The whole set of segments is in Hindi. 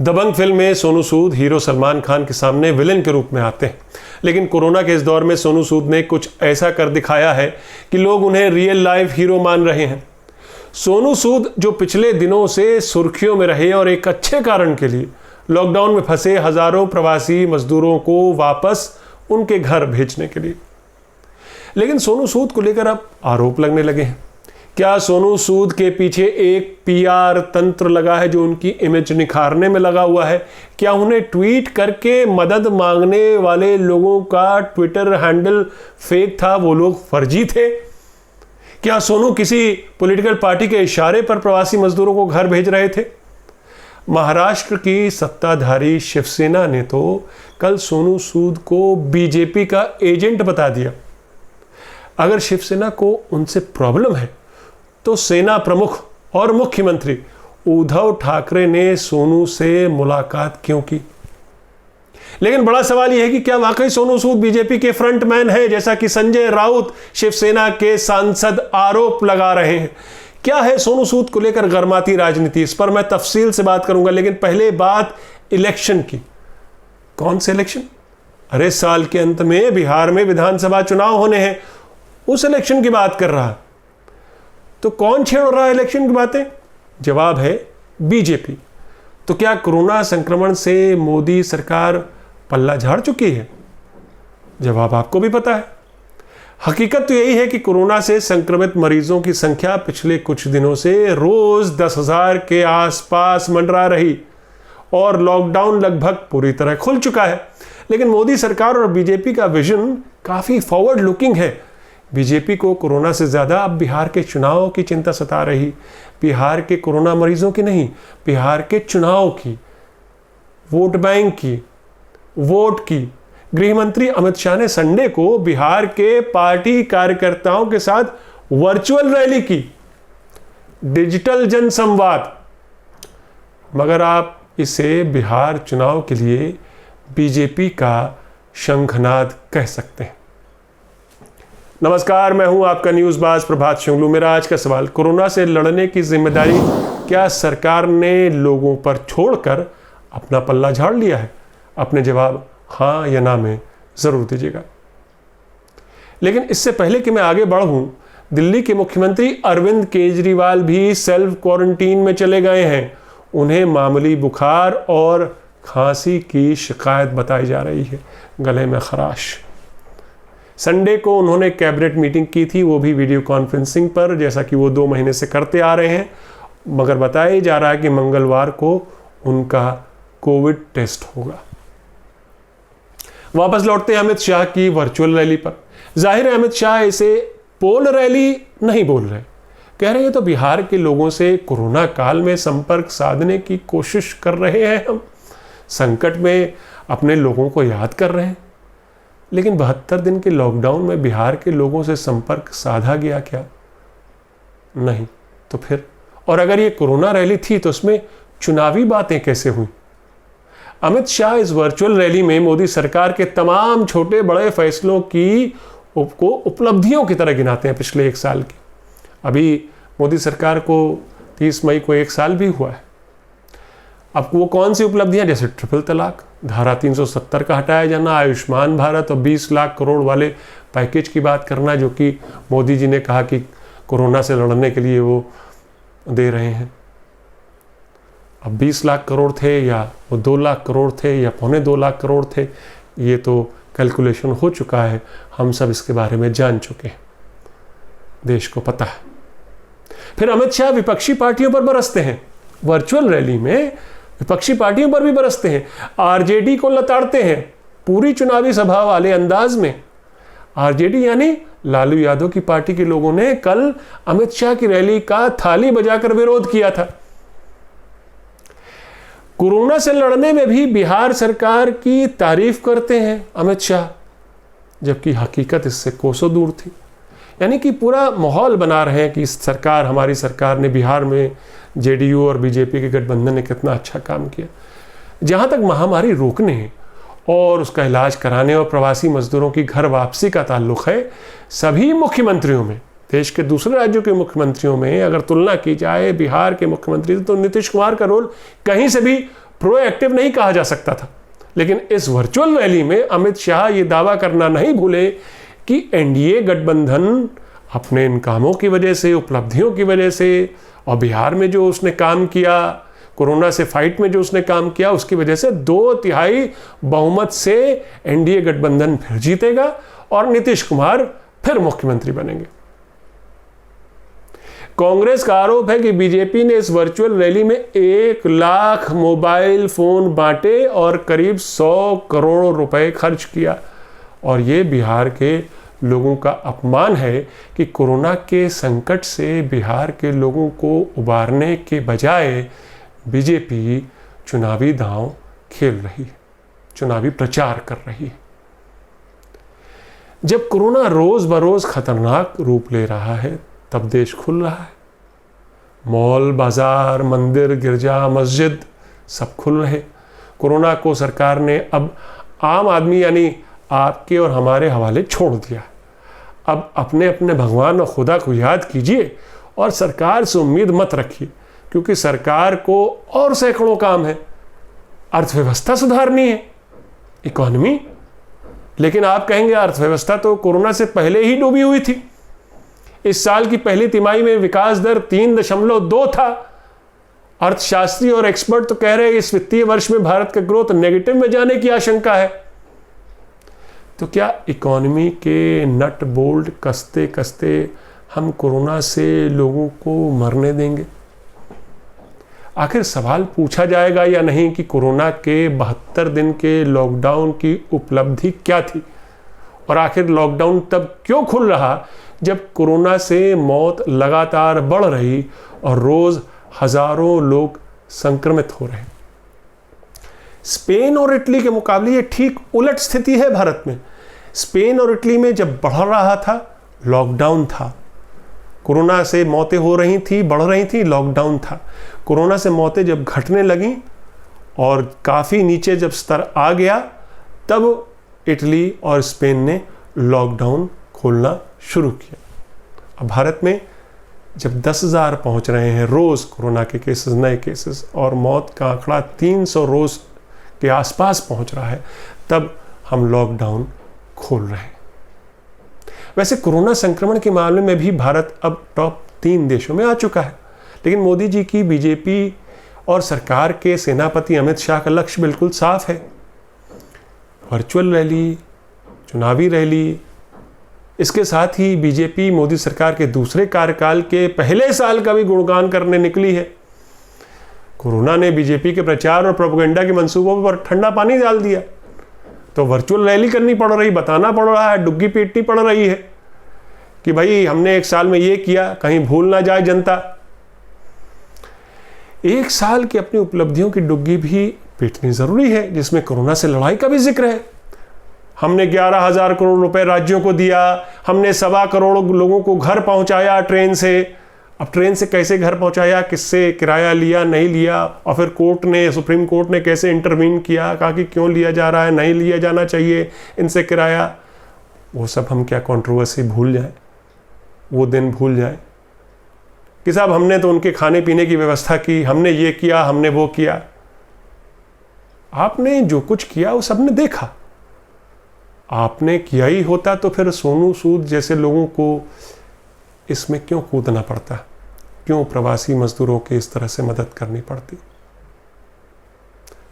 दबंग फिल्म में सोनू सूद हीरो सलमान खान के सामने विलेन के रूप में आते हैं, लेकिन कोरोना के इस दौर में सोनू सूद ने कुछ ऐसा कर दिखाया है कि लोग उन्हें रियल लाइफ हीरो मान रहे हैं। सोनू सूद जो पिछले दिनों से सुर्खियों में रहे और एक अच्छे कारण के लिए, लॉकडाउन में फंसे हजारों प्रवासी मजदूरों को वापस उनके घर भेजने के लिए। लेकिन सोनू सूद को लेकर अब आरोप लगने लगे हैं। क्या सोनू सूद के पीछे एक पीआर तंत्र लगा है जो उनकी इमेज निखारने में लगा हुआ है? क्या उन्हें ट्वीट करके मदद मांगने वाले लोगों का ट्विटर हैंडल फेक था, वो लोग फर्जी थे? क्या सोनू किसी पॉलिटिकल पार्टी के इशारे पर प्रवासी मजदूरों को घर भेज रहे थे? महाराष्ट्र की सत्ताधारी शिवसेना ने तो कल सोनू सूद को बीजेपी का एजेंट बता दिया। अगर शिवसेना को उनसे प्रॉब्लम है तो सेना प्रमुख और मुख्यमंत्री उद्धव ठाकरे ने सोनू से मुलाकात क्यों की? लेकिन बड़ा सवाल यह है कि क्या वाकई सोनू सूद बीजेपी के फ्रंटमैन है, जैसा कि संजय राउत शिवसेना के सांसद आरोप लगा रहे हैं? क्या है सोनू सूद को लेकर गर्माती राजनीति? इस पर मैं तफसील से बात करूंगा, लेकिन पहले बात इलेक्शन की। कौन से इलेक्शन? अरे साल के अंत में बिहार में विधानसभा चुनाव होने हैं, उस इलेक्शन की बात कर रहा। तो कौन छेड़ रहा है इलेक्शन की बातें? जवाब है बीजेपी। तो क्या कोरोना संक्रमण से मोदी सरकार पल्ला झाड़ चुकी है? जवाब आपको भी पता है। हकीकत तो यही है कि कोरोना से संक्रमित मरीजों की संख्या पिछले कुछ दिनों से रोज 10,000 के आसपास मंडरा रही और लॉकडाउन लगभग पूरी तरह खुल चुका है। लेकिन मोदी सरकार और बीजेपी का विजन काफी फॉरवर्ड लुकिंग है। बीजेपी को कोरोना से ज्यादा अब बिहार के चुनाव की चिंता सता रही। बिहार के कोरोना मरीजों की नहीं, बिहार के चुनाव की, वोट बैंक की, वोट की। गृह मंत्री अमित शाह ने संडे को बिहार के पार्टी कार्यकर्ताओं के साथ वर्चुअल रैली की, डिजिटल जनसंवाद। मगर आप इसे बिहार चुनाव के लिए बीजेपी का शंखनाद कह सकते हैं। नमस्कार, मैं हूं आपका न्यूज़बाज प्रभात शुंगलू। मेरा आज का सवाल, कोरोना से लड़ने की जिम्मेदारी क्या सरकार ने लोगों पर छोड़कर अपना पल्ला झाड़ लिया है? अपने जवाब हाँ या ना में जरूर दीजिएगा। लेकिन इससे पहले कि मैं आगे बढ़ूं, दिल्ली के मुख्यमंत्री अरविंद केजरीवाल भी सेल्फ क्वारंटीन में चले गए हैं। उन्हें मामूली बुखार और खांसी की शिकायत बताई जा रही है, गले में खराश। संडे को उन्होंने कैबिनेट मीटिंग की थी, वो भी वीडियो कॉन्फ्रेंसिंग पर, जैसा कि वो 2 महीने से करते आ रहे हैं। मगर बताया जा रहा है कि मंगलवार को उनका कोविड टेस्ट होगा। वापस लौटते हैं अमित शाह की वर्चुअल रैली पर। जाहिर है अमित शाह इसे पोल रैली नहीं बोल रहे, कह रहे हैं तो बिहार के लोगों से कोरोना काल में संपर्क साधने की कोशिश कर रहे हैं, हम संकट में अपने लोगों को याद कर रहे हैं। लेकिन 72 दिन के लॉकडाउन में बिहार के लोगों से संपर्क साधा गया क्या? नहीं तो फिर? और अगर ये कोरोना रैली थी तो उसमें चुनावी बातें कैसे हुई? अमित शाह इस वर्चुअल रैली में मोदी सरकार के तमाम छोटे बड़े फैसलों की उपलब्धियों की तरह गिनाते हैं पिछले 1 साल की। अभी मोदी सरकार को 30 मई को 1 साल भी हुआ है। अब वो कौन सी उपलब्धियां, जैसे ट्रिपल तलाक, धारा 370 का हटाया जाना, आयुष्मान भारत और 20 लाख करोड़ वाले पैकेज की बात करना, जो कि मोदी जी ने कहा कि कोरोना से लड़ने के लिए वो दे रहे हैं। अब 20 लाख करोड़ थे या वो 2 लाख करोड़ थे या 2.25 लाख करोड़ थे, ये तो कैलकुलेशन हो चुका है। हम सब इसके बारे में जान चुके हैं, देश को पता है। फिर अमित शाह विपक्षी पार्टियों पर बरसते हैं, वर्चुअल रैली में विपक्षी पार्टियों पर भी बरसते हैं, आरजेडी को लताड़ते हैं पूरी चुनावी सभा वाले अंदाज में। आरजेडी यानी लालू यादव की पार्टी के लोगों ने कल अमित शाह की रैली का थाली बजाकर विरोध किया था। कोरोना से लड़ने में भी बिहार सरकार की तारीफ करते हैं अमित शाह, जबकि हकीकत इससे कोसों दूर थी। यानी कि पूरा माहौल बना रहे हैं कि सरकार, हमारी सरकार ने बिहार में जेडीयू और बीजेपी के गठबंधन ने कितना अच्छा काम किया। जहां तक महामारी रोकने और उसका इलाज कराने और प्रवासी मजदूरों की घर वापसी का ताल्लुक है, सभी मुख्यमंत्रियों में, देश के दूसरे राज्यों के मुख्यमंत्रियों में अगर तुलना की जाए बिहार के मुख्यमंत्री तो नीतीश कुमार का रोल कहीं से भी प्रोएक्टिव नहीं कहा जा सकता था। लेकिन इस वर्चुअल रैली में अमित शाह ये दावा करना नहीं भूले कि एनडीए गठबंधन अपने इन कामों की वजह से, उपलब्धियों की वजह से, और बिहार में जो उसने काम किया, कोरोना से फाइट में जो उसने काम किया, उसकी वजह से 2/3 बहुमत से एनडीए गठबंधन फिर जीतेगा और नीतीश कुमार फिर मुख्यमंत्री बनेंगे। कांग्रेस का आरोप है कि बीजेपी ने इस वर्चुअल रैली में 1 लाख मोबाइल फोन बांटे और करीब 100 करोड़ रुपए खर्च किया, और ये बिहार के लोगों का अपमान है कि कोरोना के संकट से बिहार के लोगों को उबारने के बजाय बीजेपी चुनावी दांव खेल रही है, चुनावी प्रचार कर रही है। जब कोरोना रोज बरोज खतरनाक रूप ले रहा है तब देश खुल रहा है। मॉल, बाजार, मंदिर, गिरजा, मस्जिद सब खुल रहे। कोरोना को सरकार ने अब आम आदमी यानी आपके और हमारे हवाले छोड़ दिया। अब अपने अपने भगवान और खुदा को याद कीजिए और सरकार से उम्मीद मत रखिए, क्योंकि सरकार को और सैकड़ों काम है। अर्थव्यवस्था सुधारनी है, इकोनॉमी। लेकिन आप कहेंगे अर्थव्यवस्था तो कोरोना से पहले ही डूबी हुई थी। इस साल की पहली तिमाही में विकास दर 3.2 था। अर्थशास्त्री और एक्सपर्ट तो कह रहे हैं इस वित्तीय वर्ष में भारत का ग्रोथ नेगेटिव में जाने की आशंका है। तो क्या इकोनॉमी के नट बोल्ट कसते कसते हम कोरोना से लोगों को मरने देंगे? आखिर सवाल पूछा जाएगा या नहीं कि कोरोना के 72 दिन के लॉकडाउन की उपलब्धि क्या थी, और आखिर लॉकडाउन तब क्यों खुल रहा जब कोरोना से मौत लगातार बढ़ रही और रोज हजारों लोग संक्रमित हो रहे। स्पेन और इटली के मुकाबले ये ठीक उलट स्थिति है भारत में। स्पेन और इटली में जब बढ़ रहा था लॉकडाउन था, कोरोना से मौतें हो रही थी, बढ़ रही थी, लॉकडाउन था। कोरोना से मौतें जब घटने लगी और काफ़ी नीचे जब स्तर आ गया, तब इटली और स्पेन ने लॉकडाउन खोलना शुरू किया। अब भारत में जब 10,000 पहुंच रहे हैं रोज़ कोरोना के केसेस, नए केसेस, और मौत का आंकड़ा 300 रोज़ के आसपास पहुंच रहा है, तब हम लॉकडाउन खोल रहे हैं। वैसे कोरोना संक्रमण के मामले में भी भारत अब टॉप 3 देशों में आ चुका है। लेकिन मोदी जी की बीजेपी और सरकार के सेनापति अमित शाह का लक्ष्य बिल्कुल साफ है। वर्चुअल रैली, चुनावी रैली, इसके साथ ही बीजेपी मोदी सरकार के दूसरे कार्यकाल के पहले साल का भी गुणगान करने निकली है। कोरोना ने बीजेपी के प्रचार और प्रोपेगेंडा के मंसूबों पर ठंडा पानी डाल दिया, तो वर्चुअल रैली करनी पड़ रही, बताना पड़ रहा है, डुग्गी पीटनी पड़ रही है कि भाई हमने 1 साल में ये किया, कहीं भूल ना जाए जनता। 1 साल की अपनी उपलब्धियों की डुग्गी भी पीटनी जरूरी है, जिसमें कोरोना से लड़ाई का भी जिक्र है। हमने 11,000 करोड़ रुपए राज्यों को दिया, हमने 1.25 करोड़ लोगों को घर पहुंचाया ट्रेन से। अब ट्रेन से कैसे घर पहुंचाया, किससे किराया लिया, नहीं लिया, और फिर कोर्ट ने, सुप्रीम कोर्ट ने कैसे इंटरवीन किया, कहा कि क्यों लिया जा रहा है, नहीं लिया जाना चाहिए इनसे किराया। वो सब हम क्या कंट्रोवर्सी भूल जाए, वो दिन भूल जाए कि साहब हमने तो उनके खाने पीने की व्यवस्था की, हमने ये किया, हमने वो किया। आपने जो कुछ किया वो सबने देखा। आपने किया ही होता तो फिर सोनू सूद जैसे लोगों को इसमें क्यों कूदना पड़ता, क्यों प्रवासी मजदूरों की इस तरह से मदद करनी पड़ती।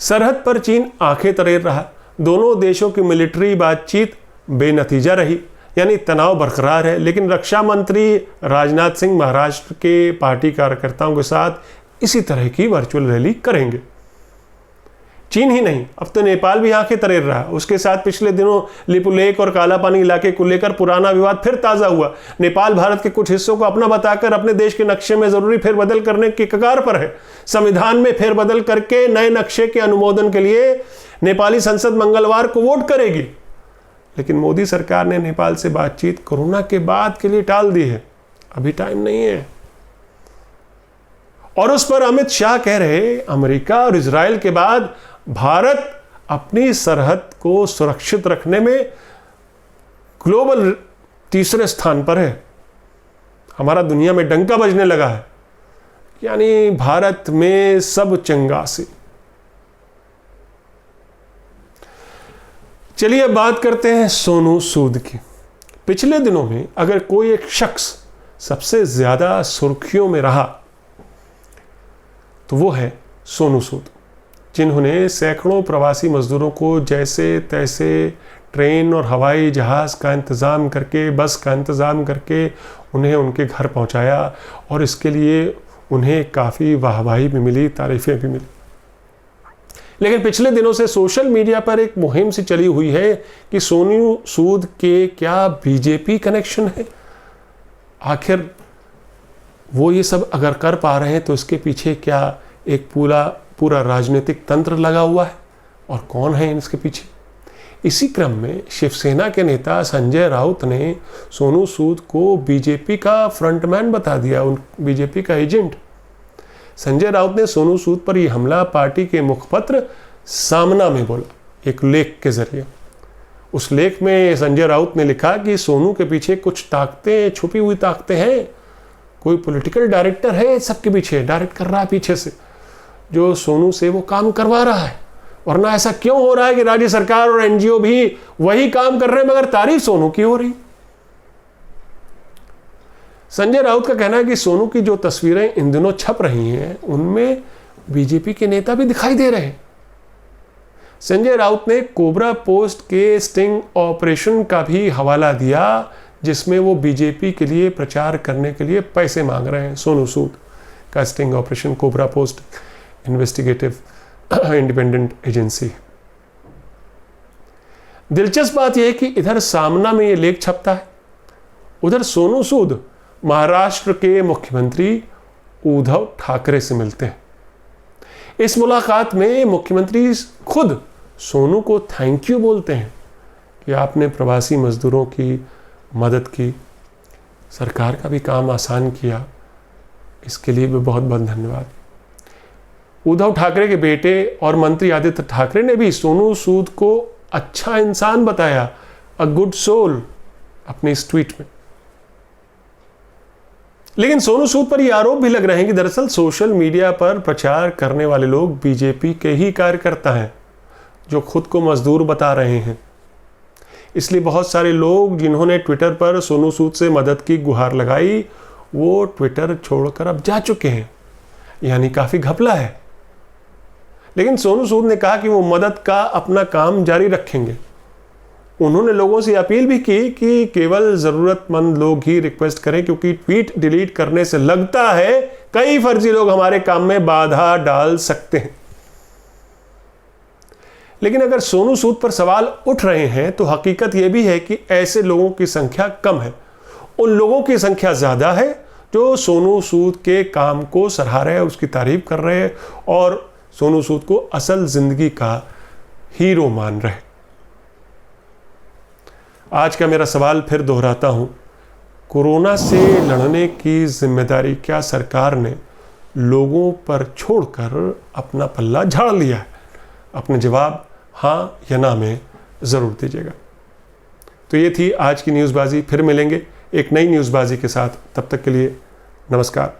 सरहद पर चीन आंखें तरेर रहा। दोनों देशों की मिलिट्री बातचीत बेनतीजा रही, यानी तनाव बरकरार है। लेकिन रक्षा मंत्री राजनाथ सिंह महाराष्ट्र के पार्टी कार्यकर्ताओं के साथ इसी तरह की वर्चुअल रैली करेंगे। चीन ही नहीं, अब तो नेपाल भी आंखें तरेर रहा। उसके साथ पिछले दिनों लिपुलेख और कालापानी इलाके को लेकर पुराना विवाद फिर ताजा हुआ। नेपाल भारत के कुछ हिस्सों को अपना बताकर अपने देश के नक्शे में जरूरी फेरबदल करने की कगार पर है। संविधान में फेरबदल करके नए नक्शे के अनुमोदन के लिए नेपाली संसद मंगलवार को वोट करेगी। लेकिन मोदी सरकार ने नेपाल से बातचीत कोरोना के बाद के लिए टाल दी है, अभी टाइम नहीं है। और उस पर अमित शाह कह रहे अमेरिका और इजराइल के बाद भारत अपनी सरहद को सुरक्षित रखने में ग्लोबल तीसरे स्थान पर है। हमारा दुनिया में डंका बजने लगा है, यानी भारत में सब चंगासी। चलिए बात करते हैं सोनू सूद की। पिछले दिनों में अगर कोई एक शख्स सबसे ज्यादा सुर्खियों में रहा तो वो है सोनू सूद, जिन्होंने सैकड़ों प्रवासी मजदूरों को जैसे तैसे ट्रेन और हवाई जहाज़ का इंतज़ाम करके, बस का इंतज़ाम करके उन्हें उनके घर पहुंचाया और इसके लिए उन्हें काफ़ी वाहवाही भी मिली, तारीफ़ें भी मिली। लेकिन पिछले दिनों से सोशल मीडिया पर एक मुहिम सी चली हुई है कि सोनू सूद के क्या बीजेपी कनेक्शन है। आखिर वो ये सब अगर कर पा रहे हैं तो इसके पीछे क्या एक पूरा राजनीतिक तंत्र लगा हुआ है, और कौन है इसके पीछे। इसी क्रम में शिवसेना के नेता संजय राउत ने सोनू सूद को बीजेपी का फ्रंटमैन बता दिया, बीजेपी का एजेंट। संजय राउत ने सोनू सूद पर यह हमला पार्टी के मुखपत्र सामना में बोला, एक लेख के जरिए। उस लेख में संजय राउत ने लिखा कि सोनू के पीछे कुछ ताकतें, छुपी हुई ताकतें हैं, कोई पॉलिटिकल डायरेक्टर है सबके पीछे, डायरेक्ट कर रहा है पीछे से, जो सोनू से वो काम करवा रहा है। वरना ऐसा क्यों हो रहा है कि राज्य सरकार और एनजीओ भी वही काम कर रहे हैं मगर तारीफ सोनू की हो रही। संजय राउत का कहना है कि सोनू की जो तस्वीरें इन दिनों छप रही हैं उनमें बीजेपी के नेता भी दिखाई दे रहे हैं। संजय राउत ने कोबरा पोस्ट के स्टिंग ऑपरेशन का भी हवाला दिया, जिसमें वो बीजेपी के लिए प्रचार करने के लिए पैसे मांग रहे हैं। सोनू सूद का sting operation, cobra post investigative independent agency. दिलचस्प बात यह है कि इधर सामना में यह लेख छपता है, उधर सोनू सूद महाराष्ट्र के मुख्यमंत्री उद्धव ठाकरे से मिलते हैं। इस मुलाकात में मुख्यमंत्री खुद सोनू को थैंक यू बोलते हैं कि आपने प्रवासी मजदूरों की मदद की, सरकार का भी काम आसान किया, इसके लिए भी बहुत बहुत धन्यवाद। उद्धव ठाकरे के बेटे और मंत्री आदित्य ठाकरे ने भी सोनू सूद को अच्छा इंसान बताया, अ गुड सोल, अपने इस ट्वीट में। लेकिन सोनू सूद पर यह आरोप भी लग रहे हैं कि दरअसल सोशल मीडिया पर प्रचार करने वाले लोग बीजेपी के ही कार्यकर्ता हैं, जो खुद को मजदूर बता रहे हैं। इसलिए बहुत सारे लोग जिन्होंने ट्विटर पर सोनू सूद से मदद की गुहार लगाई, वो ट्विटर छोड़कर अब जा चुके हैं, यानी काफी घपला है। लेकिन सोनू सूद ने कहा कि वो मदद का अपना काम जारी रखेंगे। उन्होंने लोगों से अपील भी की कि केवल जरूरतमंद लोग ही रिक्वेस्ट करें, क्योंकि ट्वीट डिलीट करने से लगता है कई फर्जी लोग हमारे काम में बाधा डाल सकते हैं। लेकिन अगर सोनू सूद पर सवाल उठ रहे हैं तो हकीकत यह भी है कि ऐसे लोगों की संख्या कम है। उन लोगों की संख्या ज्यादा है जो सोनू सूद के काम को सराह रहे हैं, उसकी तारीफ कर रहे हैं और सोनू सूद को असल जिंदगी का हीरो मान रहे। आज का मेरा सवाल फिर दोहराता हूं, कोरोना से लड़ने की जिम्मेदारी क्या सरकार ने लोगों पर छोड़कर अपना पल्ला झाड़ लिया है? अपने जवाब हां या ना में जरूर दीजिएगा। तो ये थी आज की न्यूज़बाजी। फिर मिलेंगे एक नई न्यूज़बाजी के साथ, तब तक के लिए नमस्कार।